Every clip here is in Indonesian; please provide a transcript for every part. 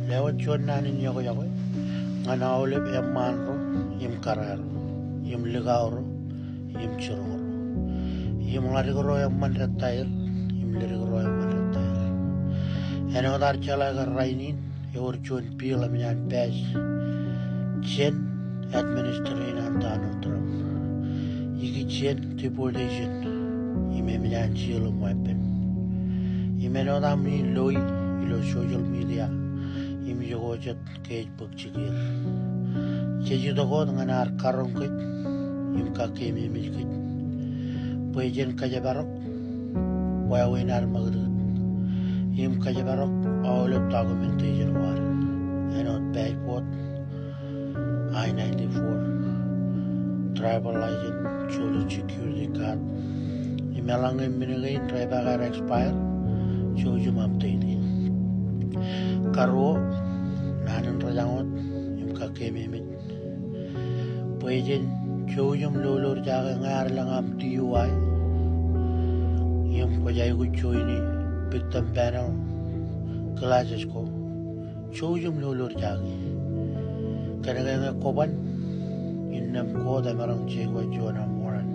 lewat chuan nanin yako yako ngan aolep manro yim kararo yim ligawro yim churoro yim larigoro man retail yim larigoro man retail eno dar chala ga rainin yor chuan pila minyan pes chen administrator and Donald Trump yiki chen deportation yime minyan chilo weapon yime no dami loi ilo social media yim yogojat cage book chigil cheji dogo nganar karong kit yim ka kemi mikit poejen kajabarok wawinar magdud yim kajabarok aolep documentation war enot passport I-94 tribal legend social security card imelang minagain tribal card expire jojo update karo nanan rajangot im ka kememit poejen jojo lolor jaga ngar langam DUI yim ko jay ko joini victim panel classes ko jojo lolor jaga kanaga koban innam ko da marang chego jona moran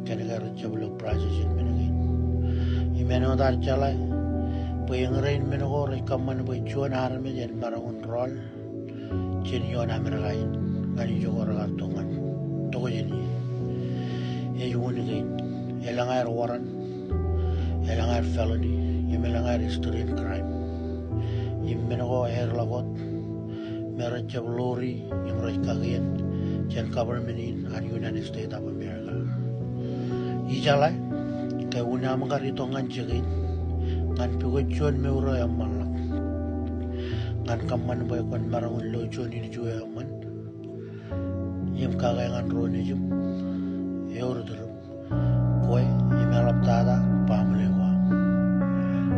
kanaga rajablo process in menagin imeno dar chalai puyeng rain menogo rekaman boy jona arme jen marang rol jen yona mergain ngani jogo ragartongan togo jeni e yunigin elangar warrant elangar felony yemelangar extreme crime imenogo air lagot marriage of lori yang kagien jan government in an United States of America ijalai ke una mangarito ngan jegin ngan pigo jon meuro yang malak ngan kaman boy kon marang lo jon ini juya man yem kagay ngan rone jum eurdur koy imelap tada pamle wa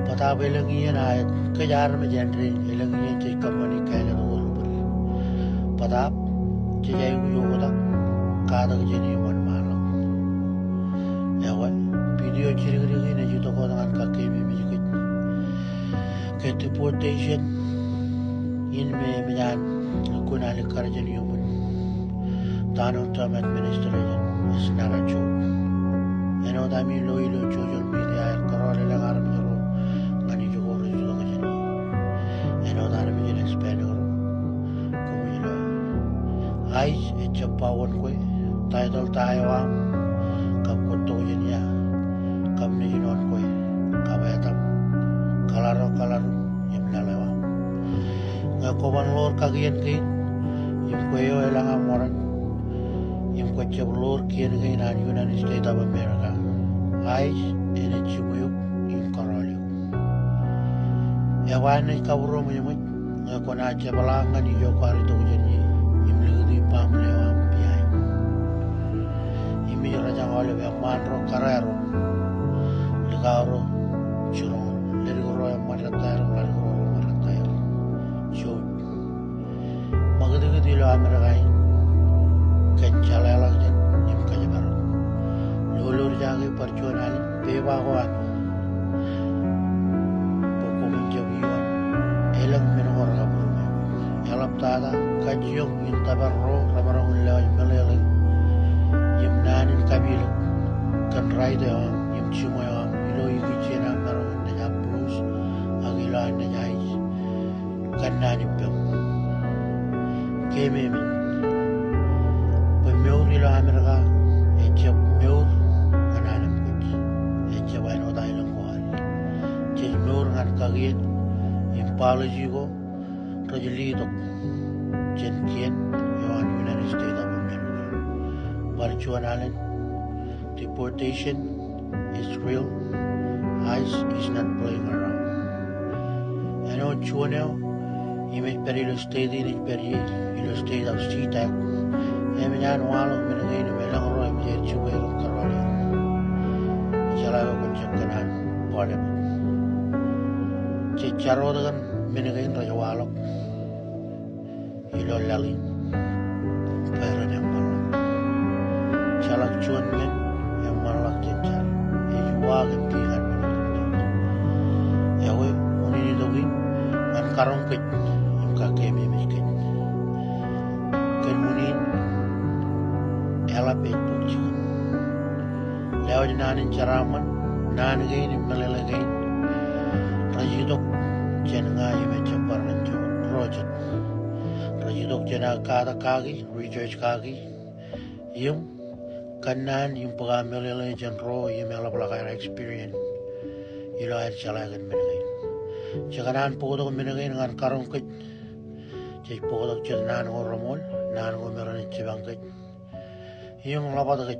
pata belang iyan ayat kejar me genre elang iyan cai company kaya padap jajai uyo da kada jeni man malak yawa video chiri ne jito ko dengan kake mi mikit ke deportation in me mejan kuna le karjan yumun Donald Trump administration is not a joke eno dami lo social media karole la garam jero ngani jogo rejo ngani eno dami jene spend Ais echapawan kwe title Taiwan kap koto jenya kap ni jinon kwe kabetam kalaro yem lalewa ngakoban lor kagian kit yem kwe yo elang amoran yem kwe lor kien kien an United States of America Ais ene chibuyuk yem karolyo ewan ni kaburo mo yemut ngakona chabalangan iyo kwari to jenye family of behind. Imi raja wale be manro karero ligaro churo lerigoro maratayro jouj magadi dilo ameragai kenchala lagjan nim kajabar lolor jage percuanan beba hoan poko menjabiwan elang menor kabur elap tada kajiyong intabarro ramarong lay malayali yim nanin kabilak kan rayda yim chumoyam ilo yigichena marong nanya plus agila nanya is kan nanin pem kememi pemeur ilo Amerika echap meur kananam kuch echap aino dailang kuhal chej meur ngan kagien yim palajigo rajalitok jen kien yon United States of America. Barchuan Allen, deportation is real. ICE is not playing around. Ano chuaneo, image perilo state in perilo state of CTAC. Eminyan walong minagay na may lang roy mjir chuwero karwali. Chalago kunchak kanan polem. Chicharo dagan minagay na walong. Ilo lalin pero yang malak chalak chuan men yang malak jencar e yuwagin pihan men yawe unini dogi an karong kit yung kakeme mi kit kan munin elapet pukchikan lewat nanin caraman nanagain yung malalagain rajidok jen nga yung mechabar ranjo rojat rajidok jen kata kagi research kagi yung kanan yung pagamilalay jen ro yung melabla experience yung lahir chalagan minagain jakanan po minagain ngan karong kit jay po jen nanang ramol nanang meron chibangkit yung lapat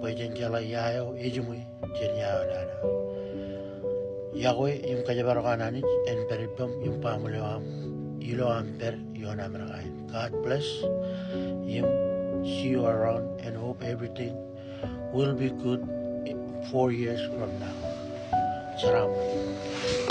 pwede jala yayo ijumui jen yayo nana Yahweh yung kajabar kanan en peribam yung pamulewam ilo amper yon amrakain. God bless you. See you around and hope everything will be good 4 years from now. Salamat.